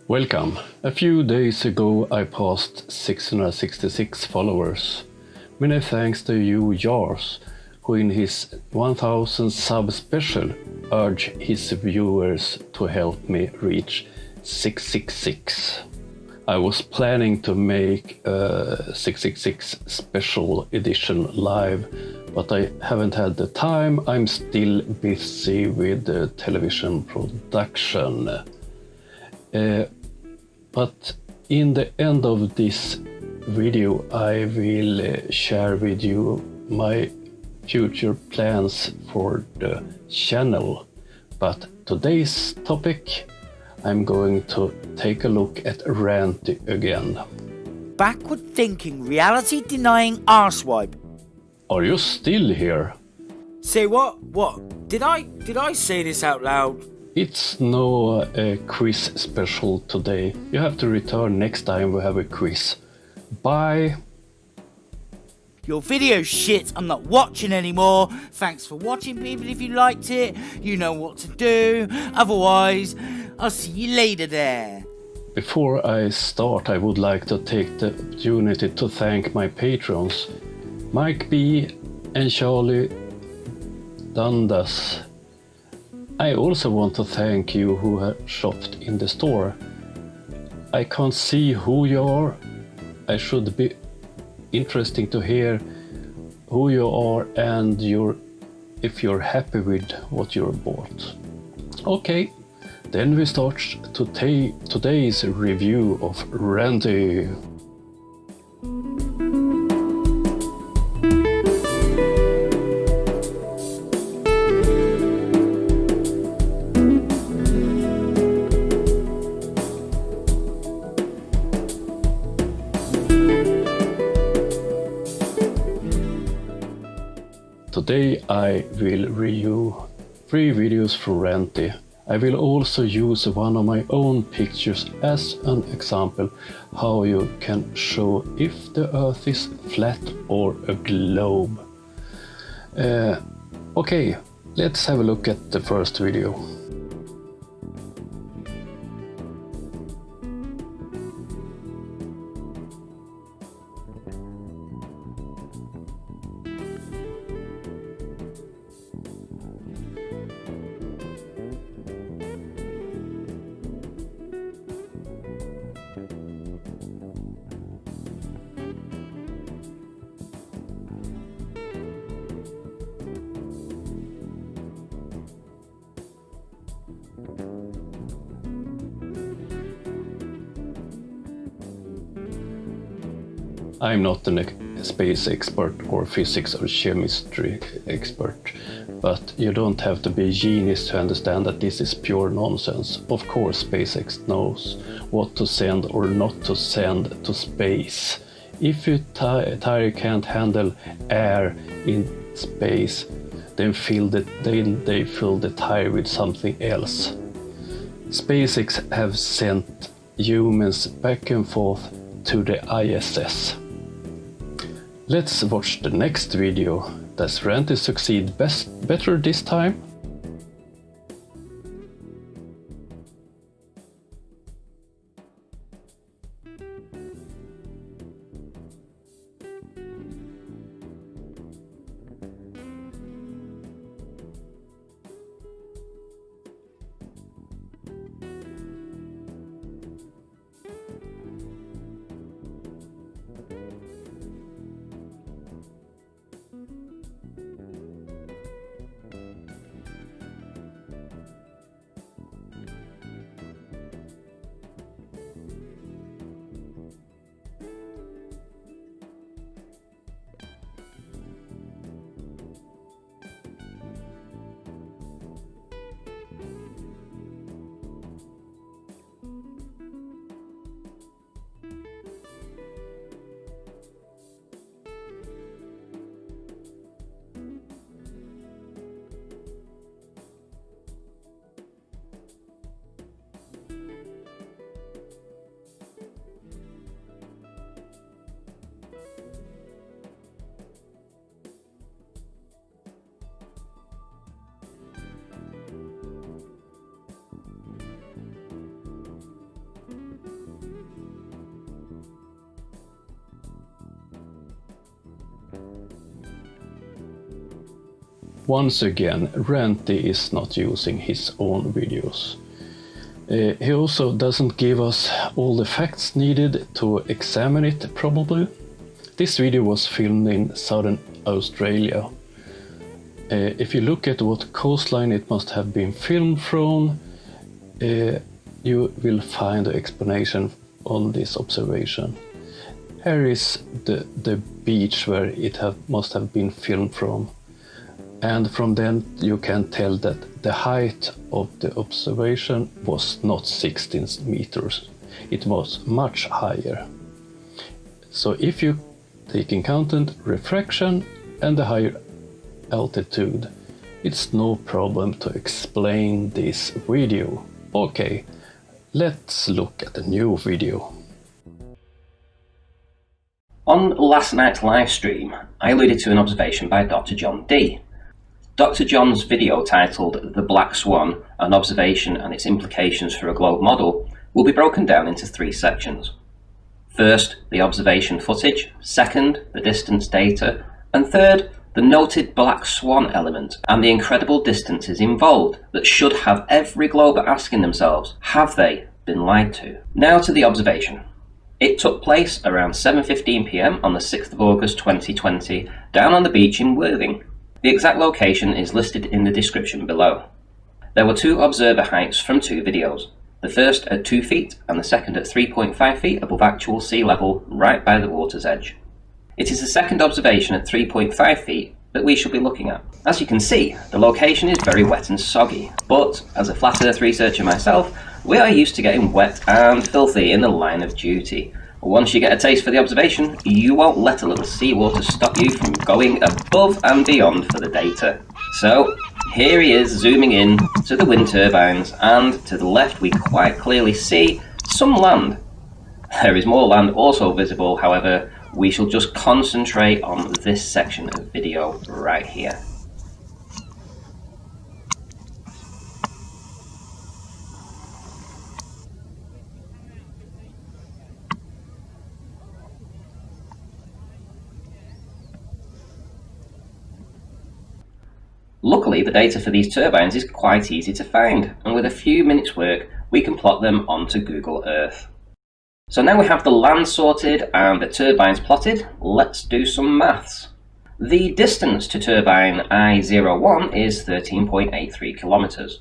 Welcome. A few days ago I passed 666 followers. Many thanks to Hugh Jarsz, who in his 1000 sub special urged his viewers to help me reach 666. I was planning to make a 666 special edition live, but I haven't had the time. I'm still busy with the television production. But in the end of this video I will share with you my future plans for the channel. But today's topic, I'm going to take a look at Ranty again. Backward thinking, reality denying arsewipe. Are you still here? Say what? What? Did I say this out loud? It's no quiz special today. You have to return next time we have a quiz. Bye. Your video's shit. I'm not watching anymore. Thanks for watching, people. If you liked it, you know what to do. Otherwise, I'll see you later there. Before I start, I would like to take the opportunity to thank my patrons, Mike B and Charlie Dundas. I also want to thank you who have shopped in the store. I can't see who you are. I should be interesting to hear who you are and if you're happy with what you bought. Okay, then we start today's review of Ranty. Today I will review 3 videos from Ranty. I will also use one of my own pictures as an example how you can show if the earth is flat or a globe. Okay, let's have a look at the first video. I'm not a space expert or physics or chemistry expert, but you don't have to be a genius to understand that this is pure nonsense. Of course SpaceX knows what to send or not to send to space. If your tire can't handle air in space, then they fill the tire with something else. SpaceX have sent humans back and forth to the ISS. Let's watch the next video. Does Ranty succeed better this time? once again, Ranty is not using his own videos. He also doesn't give us all the facts needed to examine it, probably. This video was filmed in southern Australia. If you look at what coastline it must have been filmed from, you will find the explanation on this observation. Here is the beach where it must have been filmed from. And from then you can tell that the height of the observation was not 16 meters. It was much higher. So if you take in account refraction and the higher altitude, it's no problem to explain this video. Okay, let's look at the new video. On last night's live stream, I alluded to an observation by Dr. John D. Dr. John's video titled The Black Swan, an observation and its implications for a globe model, will be broken down into 3 sections. First, the observation footage, second, the distance data, and third, the noted black swan element and the incredible distances involved that should have every glober asking themselves, have they been lied to? Now to the observation. It took place around 7:15 PM on the 6th of August 2020 down on the beach in Worthing. The exact location is listed in the description below. There were 2 observer heights from 2 videos, the first at 2 feet and the second at 3.5 feet above actual sea level right by the water's edge. It is the second observation at 3.5 feet that we shall be looking at. As you can see, the location is very wet and soggy, but as a flat earth researcher myself, we are used to getting wet and filthy in the line of duty. Once you get a taste for the observation, you won't let a little seawater stop you from going above and beyond for the data. So here he is zooming in to the wind turbines, and to the left we quite clearly see some land. There is more land also visible, however, we shall just concentrate on this section of video right here. Luckily, the data for these turbines is quite easy to find, and with a few minutes work, we can plot them onto Google Earth. So now we have the land sorted and the turbines plotted, let's do some maths. The distance to turbine I01 is 13.83 kilometers.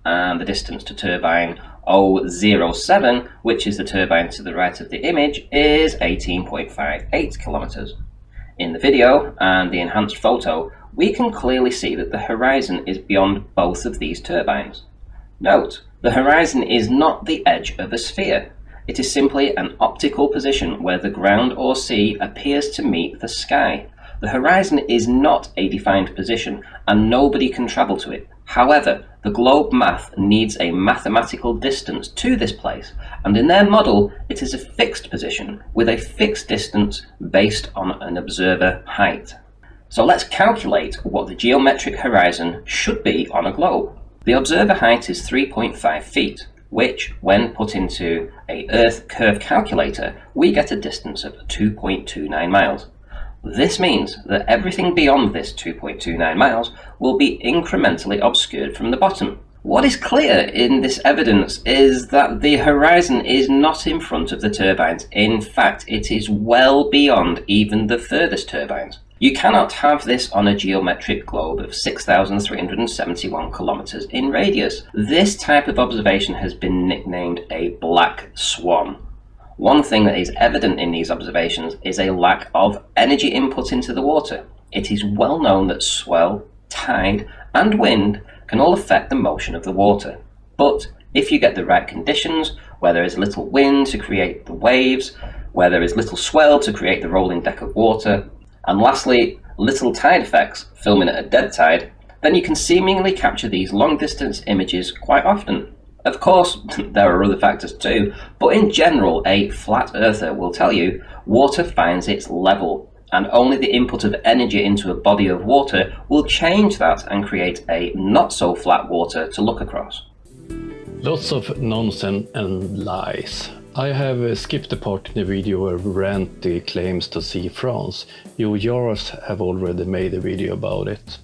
And the distance to turbine 007, which is the turbine to the right of the image, is 18.58 kilometers. In the video and the enhanced photo, we can clearly see that the horizon is beyond both of these turbines. Note, the horizon is not the edge of a sphere. It is simply an optical position where the ground or sea appears to meet the sky. The horizon is not a defined position, and nobody can travel to it. However, the globe math needs a mathematical distance to this place, and in their model it is a fixed position with a fixed distance based on an observer height. So let's calculate what the geometric horizon should be on a globe. The observer height is 3.5 feet, which, when put into a Earth curve calculator, we get a distance of 2.29 miles. This means that everything beyond this 2.29 miles will be incrementally obscured from the bottom. What is clear in this evidence is that the horizon is not in front of the turbines. In fact, it is well beyond even the furthest turbines. You cannot have this on a geometric globe of 6,371 kilometers in radius. This type of observation has been nicknamed a black swan. One thing that is evident in these observations is a lack of energy input into the water. It is well known that swell, tide, and wind can all affect the motion of the water. But if you get the right conditions, where there is little wind to create the waves, where there is little swell to create the rolling deck of water, and lastly, little tide effects, filming at a dead tide, then you can seemingly capture these long distance images quite often. Of course, there are other factors too, but in general, a flat earther will tell you water finds its level, and only the input of energy into a body of water will change that and create a not so flat water to look across. Lots of nonsense and lies. I have skipped the part in the video where Ranty claims to see France. Hugh Jarsz have already made a video about it.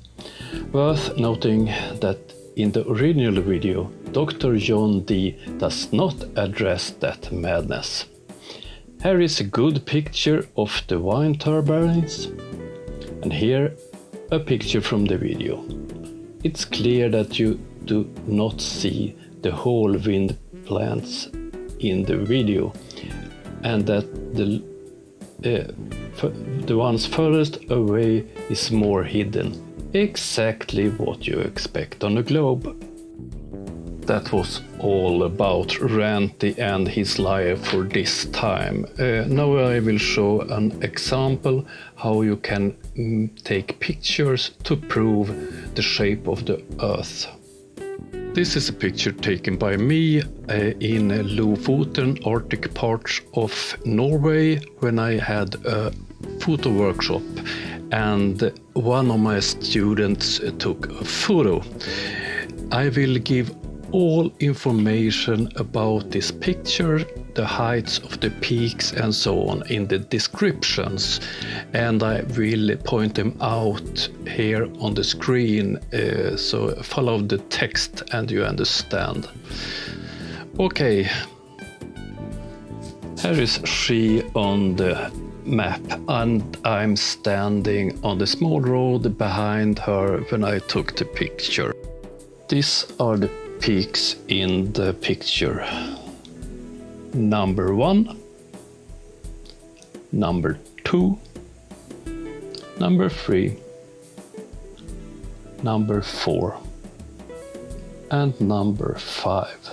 Worth noting that in the original video, Dr. John D does not address that madness. Here is a good picture of the wind turbines, and here a picture from the video. It's clear that you do not see the whole wind plants in the video, and that the ones furthest away is more hidden. Exactly what you expect on a globe. That was all about Ranty and his liar for this time. Now I will show an example how you can take pictures to prove the shape of the Earth. This is a picture taken by me in Lofoten, Arctic parts of Norway, when I had a photo workshop and one of my students took a photo. I will give all information about this picture, the heights of the peaks and so on in the descriptions, and I will point them out here on the screen, so follow the text and you understand. Okay, here is she on the map, and I'm standing on the small road behind her when I took the picture. These are the peaks in the picture. Number 1, number 2, number 3, number 4, and number 5.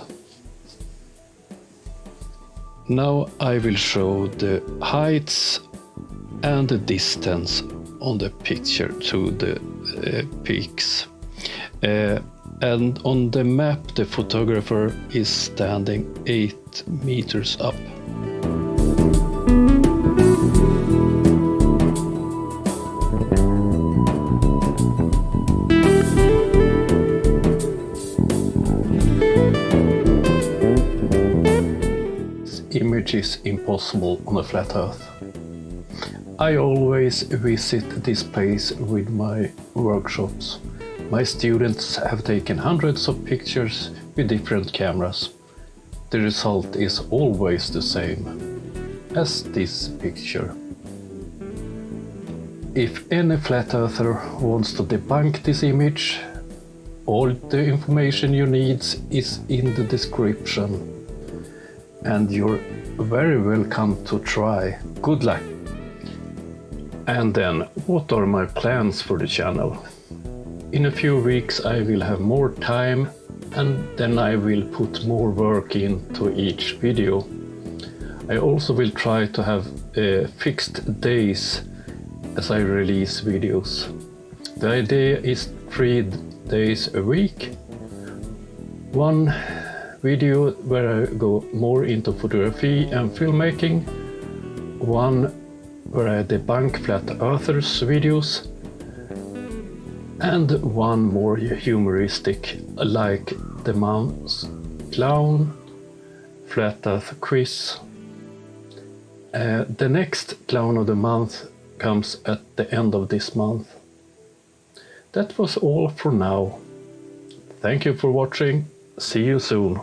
Now I will show the heights and the distance on the picture to the peaks. And on the map the photographer is standing 8 meters up. This image is impossible on a flat Earth. I always visit this place with my workshops. My students have taken hundreds of pictures with different cameras. The result is always the same as this picture. If any flat earther wants to debunk this image, all the information you need is in the description. And you're very welcome to try. Good luck! And then, what are my plans for the channel? In a few weeks I will have more time, and then I will put more work into each video. I also will try to have fixed days as I release videos. The idea is 3 days a week. One video where I go more into photography and filmmaking. One where I debunk flat earthers videos. And one more humoristic, like the month's clown, flat earth quiz. The next clown of the month comes at the end of this month. That was all for now. Thank you for watching. See you soon.